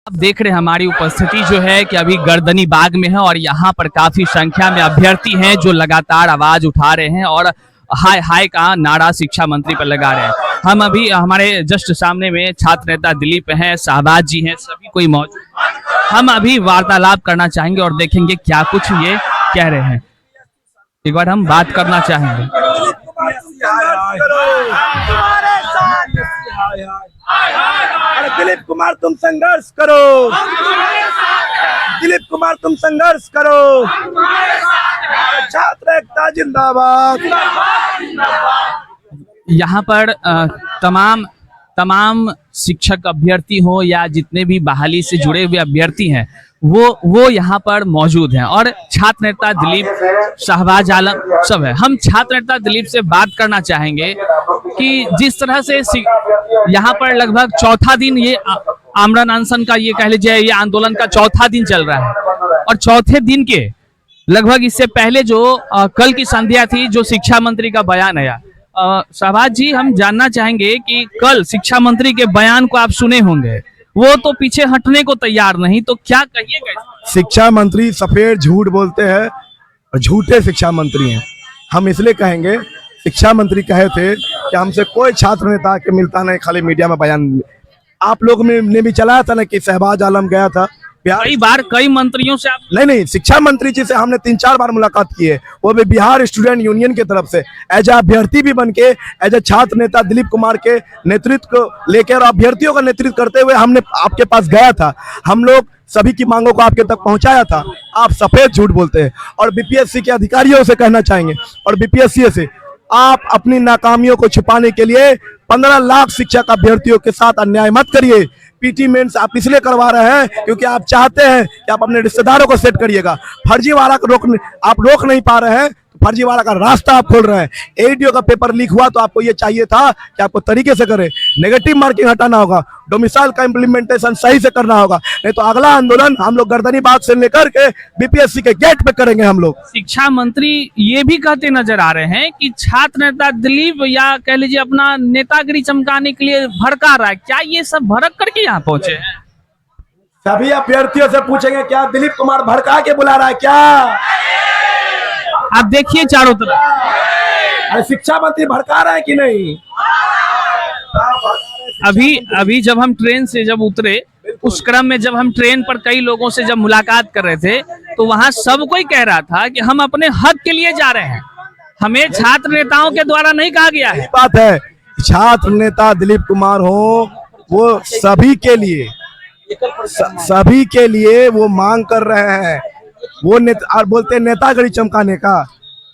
आप देख रहे हैं हमारी उपस्थिति जो है कि अभी गर्दनी बाग में है और यहाँ पर काफी संख्या में अभ्यर्थी हैं जो लगातार आवाज उठा रहे हैं और हाय हाय का नारा शिक्षा मंत्री पर लगा रहे हैं। हम अभी हमारे जस्ट सामने में छात्र नेता दिलीप हैं, शाहबाज जी हैं, सभी कोई मौजूद। हम अभी वार्तालाप करना चाहेंगे और देखेंगे क्या कुछ ये कह रहे हैं। एक बार हम बात करना चाहेंगे। अरे दिलीप कुमार तुम संघर्ष करो, दिलीप कुमार तुम संघर्ष करो, छात्र एकता जिंदाबाद। यहाँ पर तमाम शिक्षक अभ्यर्थी हो या जितने भी बहाली से जुड़े हुए अभ्यर्थी हैं वो यहाँ पर मौजूद हैं और छात्र नेता दिलीप, शाहबाज आलम सब है। हम छात्र नेता दिलीप से बात करना चाहेंगे कि जिस तरह से यहाँ पर लगभग चौथा दिन ये आमरण अनशन का ये कह लीजिए ये आंदोलन का चौथा दिन चल रहा है और चौथे दिन के लगभग इससे पहले जो कल की संध्या थी जो शिक्षा मंत्री का बयान आया। शाहबाज जी, हम जानना चाहेंगे कि कल शिक्षा मंत्री के बयान को आप सुने होंगे, वो तो पीछे हटने को तैयार नहीं, तो क्या कहिएगा? शिक्षा मंत्री सफेद झूठ बोलते हैं और झूठे शिक्षा मंत्री हैं। हम इसलिए कहेंगे, शिक्षा मंत्री कहे थे कि हमसे कोई छात्र नेता के मिलता नहीं, खाली मीडिया में बयान। आप लोग ने भी चलाया था ना कि शहबाज आलम गया था कई बार कई मंत्रियों से आप नहीं शिक्षा मंत्री जी से हमने 3-4 बार मुलाकात की है, वो भी बिहार स्टूडेंट यूनियन की तरफ से एज अभ्यर्थी भी बन के एज ए छात्र नेता दिलीप कुमार के नेतृत्व को लेकर अभ्यर्थियों का नेतृत्व करते हुए हमने आपके पास गया था। हम लोग सभी की मांगों को आपके तक पहुंचाया था। आप सफेद झूठ बोलते हैं और बीपीएससी के अधिकारियों से कहना चाहेंगे और बीपीएससी से आप अपनी नाकामियों को छिपाने के लिए 15 लाख शिक्षक अभ्यर्थियों के साथ अन्याय मत करिए। पीटी मेंस आप इसलिए करवा रहे हैं क्योंकि आप चाहते हैं कि आप अपने रिश्तेदारों को सेट करिएगा। फर्जीवाड़ा को आप रोक नहीं पा रहे हैं, तो फर्जीवाड़ा का रास्ता आप खोल रहे हैं। एडीओ का पेपर लीक हुआ तो आपको ये चाहिए था कि आपको तरीके से करे, नेगेटिव मार्किंग हटाना होगा, डोमिसाइल का इम्प्लीमेंटेशन सही से करना होगा, नहीं तो अगला आंदोलन हम लोग गर्दनी बाग से लेकर के बीपीएससी के गेट पे करेंगे। हम लोग शिक्षा मंत्री ये भी कहते नजर आ रहे हैं कि छात्र नेता दिलीप या कह लीजिए अपना नेतागिरी चमकाने के लिए भड़का रहा है। क्या ये सब भड़क करके यहाँ पहुंचे हैं? सभी अभ्यर्थियों से पूछेंगे, क्या दिलीप कुमार भड़का के बुला रहा है क्या? आप देखिए चारों तरफ। अरे शिक्षा मंत्री भड़का रहे हैं कि नहीं? अभी जब हम ट्रेन से जब उतरे उस क्रम में जब हम ट्रेन पर कई लोगों से जब मुलाकात कर रहे थे तो वहां सब कोई कह रहा था कि हम अपने हक के लिए जा रहे हैं, हमें छात्र नेताओं के द्वारा नहीं कहा गया है। बात है, छात्र नेता दिलीप कुमार हो वो सभी के लिए वो मांग कर रहे हैं। वो और बोलते हैं नेतागिरी चमकाने का।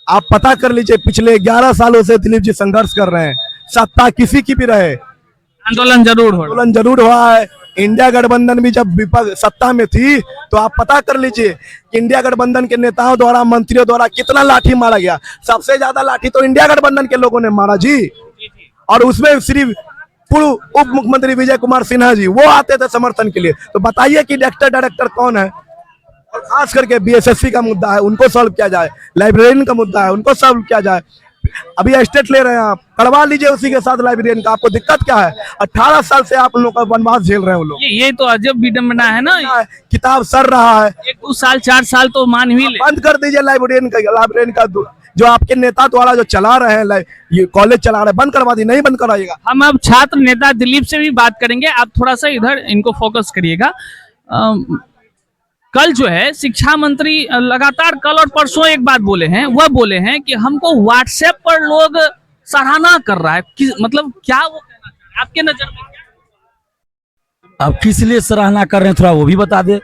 आप पता कर लीजिए, पिछले 11 सालों से दिलीप जी संघर्ष कर रहे हैं। सत्ता किसी की भी रहे, आंदोलन जरूर हुआ है। इंडिया गठबंधन भी जब सत्ता में थी तो आप पता कर लीजिए कि इंडिया गठबंधन के नेताओं द्वारा, मंत्रियों द्वारा कितना लाठी मारा गया। सबसे ज्यादा लाठी तो इंडिया गठबंधन के लोगों ने मारा जी। और उसमें सिर्फ पूर्व उप मुख्यमंत्री विजय कुमार सिन्हा जी वो आते थे समर्थन के लिए। तो बताइए कि डायरेक्टर कौन है? और खास करके बीएसएससी का मुद्दा है, उनको सॉल्व किया जाए। लाइब्रेरियन का मुद्दा है, उनको सॉल्व किया जाए। अभी स्टेट ले रहे हैं आप, करवा लीजिए उसी के साथ लाइब्रेरियन का। आपको दिक्कत क्या है? 18 साल से आप लोग का वनवास झेल रहे हैं वो लोग। ये तो अजब विडंबना है ना। किताब सर रहा है 1-2 साल 4 साल तो मान ही ले। बंद कर दीजिए लाइब्रेरियन का जो आपके नेता द्वारा जो चला रहे हैं, ये कॉलेज चला रहे हैं, बंद करवा दी। नहीं बंद कराइएगा। हम अब छात्र नेता दिलीप से भी बात करेंगे। आप थोड़ा सा इधर इनको फोकस करिएगा। कल जो है शिक्षा मंत्री लगातार कल और परसों एक बात बोले हैं, वह बोले हैं कि हमको व्हाट्सएप पर लोग सराहना कर रहा है। मतलब क्या वो कहना चाह रहे हैं आपके नजर में? अब किस लिए सराहना कर रहे हैं थोड़ा वो भी बता दे।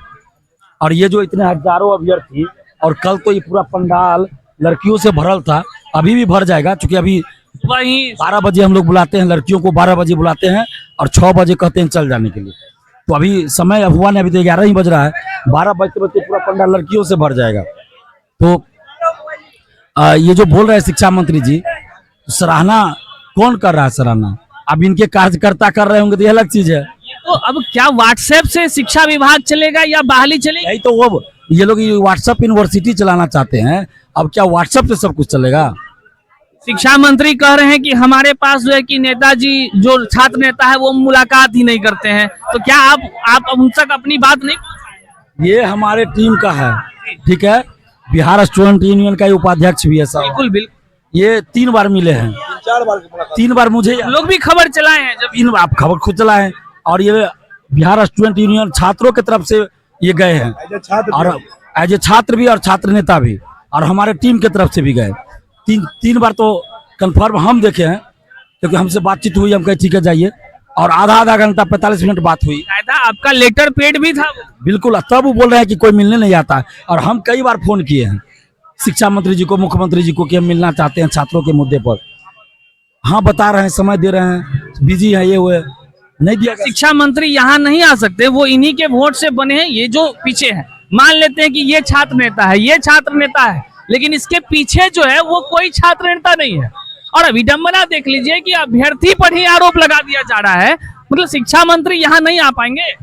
और ये जो इतने हजारों अभ्यर्थी, और कल तो ये पूरा पंडाल लड़कियों से भरल था, अभी भी भर जाएगा। क्योंकि अभी वही 12 बजे हम लोग बुलाते हैं लड़कियों को, 12 बजे बुलाते हैं और 6 बजे कहते हैं चल जाने के लिए। तो अभी समय हुआ नहीं, अभी तो 11 ही बज रहा है। 12 बजते पूरा पंडाल लड़कियों से भर जाएगा। तो ये जो बोल रहे हैं शिक्षा मंत्री जी, सराहना कौन कर रहा है? सराहना अब इनके कार्यकर्ता कर रहे होंगे तो ये अलग चीज है। तो अब क्या व्हाट्सएप से शिक्षा विभाग चलेगा या बहाली चलेगी? यही तो वो ये लोग व्हाट्सएप यूनिवर्सिटी चलाना चाहते हैं। अब क्या व्हाट्सएप से सब कुछ चलेगा? शिक्षा मंत्री कह रहे हैं कि हमारे पास जो है कि नेताजी जो छात्र नेता है वो मुलाकात ही नहीं करते हैं, तो क्या आप उन तक अपनी बात नहीं? ये हमारे टीम का है, ठीक है। बिहार स्टूडेंट यूनियन का उपाध्यक्ष भी है साहब। बिल्कुल बिल्कुल, ये 3 बार मिले हैं, 3 बार मुझे लोग भी खबर चलाए हैं जब 3 बार, आप खबर खुद चलाए हैं। और ये बिहार स्टूडेंट यूनियन छात्रों की तरफ से ये गए हैं, और एज ए छात्र भी और छात्र नेता भी, और हमारे टीम की तरफ से भी गए। 3 बार तो कंफर्म हम देखे हैं, क्योंकि हमसे बातचीत हुई, हम कहे ठीक है जाइए, और आधा घंटा 45 मिनट बात हुई। था आपका लेटर पेड भी था वो? बिल्कुल, तब वो बोल रहे हैं कि कोई मिलने नहीं आता है। और हम कई बार फोन किए हैं शिक्षा मंत्री जी को, मुख्यमंत्री जी को, कि हम मिलना चाहते हैं छात्रों के मुद्दे पर। हाँ, बता रहे हैं, समय दे रहे हैं, बिजी है, ये वो है, नहीं दिया गया। शिक्षा मंत्री यहाँ नहीं आ सकते, वो इन्हीं के वोट से बने हैं। ये जो पीछे है, मान लेते हैं कि ये छात्र नेता है, ये छात्र नेता है, लेकिन इसके पीछे जो है वो कोई छात्र नेता नहीं है। और विडंबना देख लीजिए कि अभ्यर्थी पर ही आरोप लगा दिया जा रहा है। मतलब शिक्षा मंत्री यहाँ नहीं आ पाएंगे?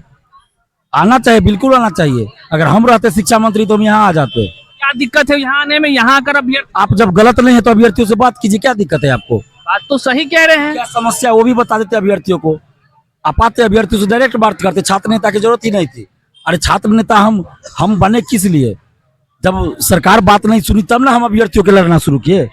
आना चाहिए, बिल्कुल आना चाहिए। अगर हम रहते शिक्षा मंत्री तो हम यहाँ आ जाते। क्या दिक्कत है यहाँ आने में? यहाँ आकर अभ्यर्थी, आप जब गलत नहीं है तो अभ्यर्थियों से बात कीजिए, क्या दिक्कत है आपको? बात तो सही कह रहे हैं। क्या समस्या वो भी बता देते अभ्यर्थियों को। आप आते अभ्यर्थियों से डायरेक्ट बात करते, छात्र नेता की जरूरत ही नहीं थी। अरे छात्र नेता हम बने किस लिए? जब सरकार बात नहीं सुनी तब ना हम अभ्यर्थियों के लड़ना शुरू किए,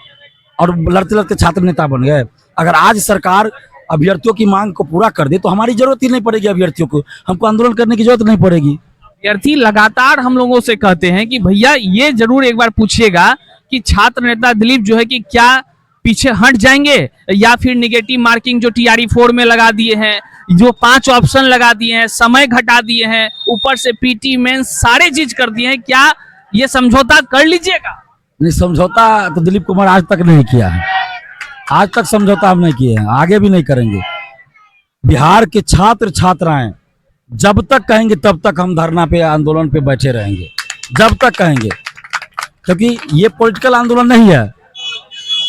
और लड़ते लड़ते छात्र नेता बन गए। अगर आज सरकार अभ्यर्थियों की मांग को पूरा कर दे तो हमारी जरूरत ही नहीं पड़ेगी अभ्यर्थियों को, हमको आंदोलन करने की जरूरत नहीं पड़ेगी। अभ्यर्थी लगातार हम लोगों से कहते हैं कि भैया ये जरूर एक बार पूछिएगा कि छात्र नेता दिलीप जो है कि क्या पीछे हट जाएंगे, या फिर निगेटिव मार्किंग जो TRE 4 में लगा दिए हैं, जो 5 ऑप्शन लगा दिए हैं, समय घटा दिए हैं, ऊपर से PT मेंस सारे चीज कर दिए हैं, क्या ये समझौता कर लीजिएगा? नहीं, समझौता तो दिलीप कुमार आज तक नहीं किया है, आज तक समझौता हम नहीं किए हैं, आगे भी नहीं करेंगे। बिहार के छात्र छात्राएं जब तक कहेंगे तब तक हम धरना पे, आंदोलन पे बैठे रहेंगे, जब तक कहेंगे। क्योंकि ये पॉलिटिकल आंदोलन नहीं है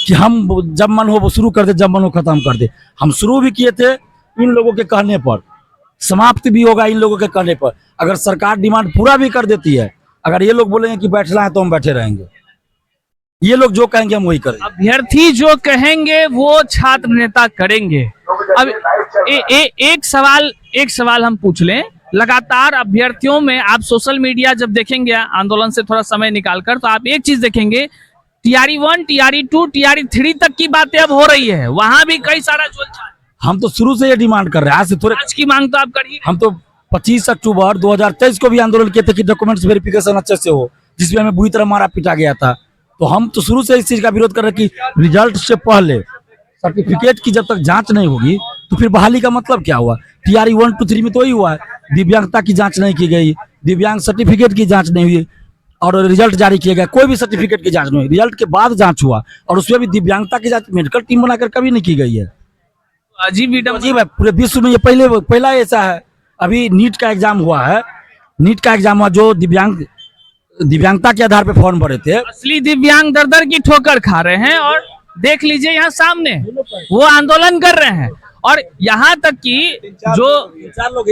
कि हम जब मन हो वो शुरू कर दे, जब मन हो खत्म कर दे। हम शुरू भी किए थे इन लोगों के कहने पर, समाप्त भी होगा इन लोगों के कहने पर। अगर सरकार डिमांड पूरा भी कर देती है, अगर ये लोग बोलेंगे कि बैठना है तो हम बैठे रहेंगे। ये लोग जो कहेंगे हम वही करेंगे। अभ्यर्थी जो कहेंगे वो छात्र नेता करेंगे। अब एक सवाल हम पूछ लें, लगातार अभ्यर्थियों में आप सोशल मीडिया जब देखेंगे आंदोलन से थोड़ा समय निकालकर, तो आप एक चीज देखेंगे, TRE 1, TRE 2, TRE 3 तक की बातें अब हो रही है, वहां भी कई सारा हम तो शुरू से ये डिमांड कर रहे हैं, आज से थोड़े आज की मांग तो आप करिए। हम तो 25 अक्टूबर 2023 को भी आंदोलन किए थे कि डॉक्यूमेंट्स वेरिफिकेशन अच्छे से हो, जिसमें हमें बुरी तरह मारा पीटा गया था। तो हम तो शुरू से इस चीज का विरोध कर रहे हैं कि रिजल्ट से पहले सर्टिफिकेट की जब तक जांच नहीं होगी तो फिर बहाली का मतलब क्या हुआ? TRE 1, 2, 3 में तो ही हुआ है, दिव्यांगता की जांच नहीं की गई, दिव्यांग सर्टिफिकेट की जांच नहीं हुई, और रिजल्ट जारी किया गया, कोई भी सर्टिफिकेट की जांच नहीं हुई। रिजल्ट के बाद जांच हुआ, और उसमें भी दिव्यांगता की जांच मेडिकल टीम बनाकर कभी नहीं की गई है। अजीब है, पूरे विश्व में ये पहला ऐसा है। अभी नीट का एग्जाम हुआ है, नीट का एग्जाम हुआ, जो दिव्यांगता के आधार पर फॉर्म भरे थे, असली दिव्यांग दर दर की ठोकर खा रहे हैं। और देख लीजिए यहाँ सामने वो आंदोलन कर रहे हैं, और यहाँ तक कि जो 4 लोग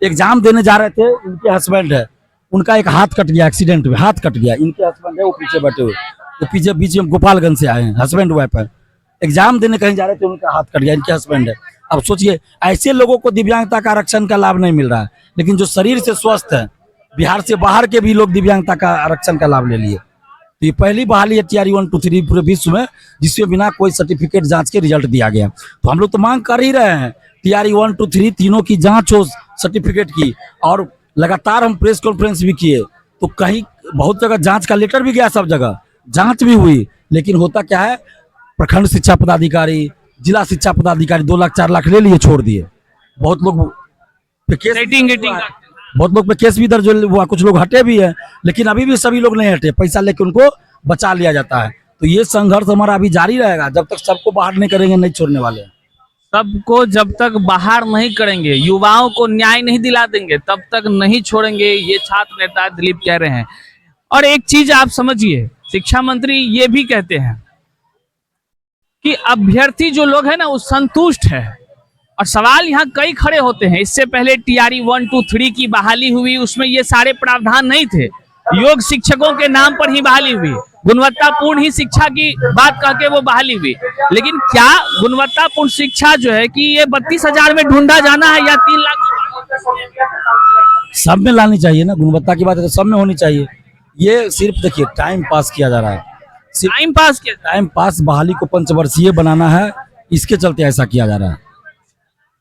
एग्जाम देने जा रहे थे, उनके हस्बैंड है, उनका एक हाथ कट गया, एक्सीडेंट में हाथ कट गया। इनके हस्बैंड है वो पीछे बैठे हुए, वो पीछे बीच में गोपालगंज से आए हैं, हस्बैंड वाइफ है, एग्जाम देने कहीं जा रहे थे, उनका हाथ कट गया, इनके हस्बैंड है। अब सोचिए, ऐसे लोगों को दिव्यांगता का आरक्षण का लाभ नहीं मिल रहा है, लेकिन जो शरीर से स्वस्थ है, बिहार से बाहर के भी लोग दिव्यांगता का आरक्षण का लाभ ले लिए। तो ये पहली बहाली है TRE 1, 2, 3 पूरे विश्व में, जिसमें बिना कोई सर्टिफिकेट जांच के रिजल्ट दिया गया। तो हम लोग तो मांग कर ही रहे हैं TRE 1, 2, 3 तीनों की जांच हो, सर्टिफिकेट की। और लगातार हम प्रेस कॉन्फ्रेंस भी किए, तो कहीं बहुत जगह जांच का लेटर भी गया, सब जगह जांच भी हुई, लेकिन होता क्या है, प्रखंड शिक्षा पदाधिकारी, जिला शिक्षा पदाधिकारी 2 लाख 4 लाख ले लिए, छोड़ दिए। बहुत लोग पे केस भी दर्ज हुआ, कुछ लोग हटे भी है, लेकिन अभी भी सभी लोग नहीं हटे, पैसा लेके उनको बचा लिया जाता है। तो ये संघर्ष हमारा अभी जारी रहेगा, जब तक सबको बाहर नहीं करेंगे, नहीं छोड़ने वाले हैं। सबको जब तक बाहर नहीं करेंगे, युवाओं को न्याय नहीं दिला देंगे, तब तक नहीं छोड़ेंगे, ये छात्र नेता दिलीप कह रहे हैं। और एक चीज आप समझिए, शिक्षा मंत्री ये भी कहते हैं कि अभ्यर्थी जो लोग हैं ना वो संतुष्ट है। और सवाल यहाँ कई खड़े होते हैं, इससे पहले TRE 1, 2, 3 की बहाली हुई, उसमें ये सारे प्रावधान नहीं थे, योग शिक्षकों के नाम पर ही बहाली हुई। गुणवत्तापूर्ण ही शिक्षा की बात कह के वो बहाली हुई, लेकिन क्या गुणवत्तापूर्ण शिक्षा जो है कि ये 32,000 में ढूंढा जाना है या 3 लाख? सब में लानी चाहिए ना, गुणवत्ता की बात है तो सब में होनी चाहिए। ये सिर्फ देखिए टाइम पास किया जा रहा है, सिर्फ टाइम पास किया। टाइम पास, बहाली को पंचवर्षीय बनाना है, इसके चलते ऐसा किया जा रहा है।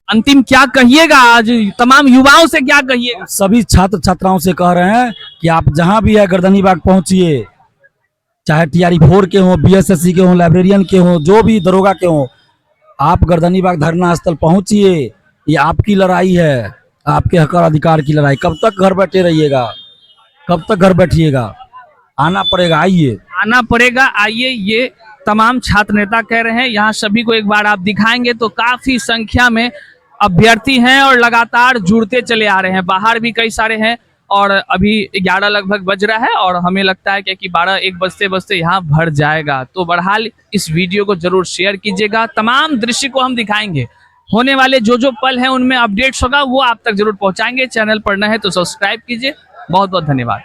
अंतिम क्या कहिएगा, आज तमाम युवाओं से क्या कहिएगा? सभी छात्र छात्राओं से कह रहे हैं कि आप जहां भी है गर्दनीबाग पहुंचिए, चाहे TRE 4 के हों, BSSC के हों, लाइब्रेरियन के हों, जो भी दरोगा के हों, आप गर्दनीबाग धरना स्थल पहुंचिए। ये आपकी लड़ाई है, आपके हक और अधिकार की लड़ाई। कब तक घर बैठे रहिएगा, कब तक घर बैठिएगा? आना पड़ेगा, आइए, आना पड़ेगा, आइए। ये तमाम छात्र नेता कह रहे हैं। यहाँ सभी को एक बार आप दिखाएंगे तो काफी संख्या में अभ्यर्थी हैं और लगातार जुड़ते चले आ रहे हैं। बाहर भी कई सारे हैं और अभी 11 लगभग बज रहा है और हमें लगता है कि 12-1 बजते बजते यहाँ भर जाएगा। तो बहरहाल इस वीडियो को जरूर शेयर कीजिएगा, तमाम दृश्य को हम दिखाएंगे। होने वाले जो पल हैं उनमें अपडेट्स होगा वो आप तक जरूर पहुंचाएंगे। चैनल पर नए हैं तो सब्सक्राइब कीजिए। बहुत बहुत धन्यवाद।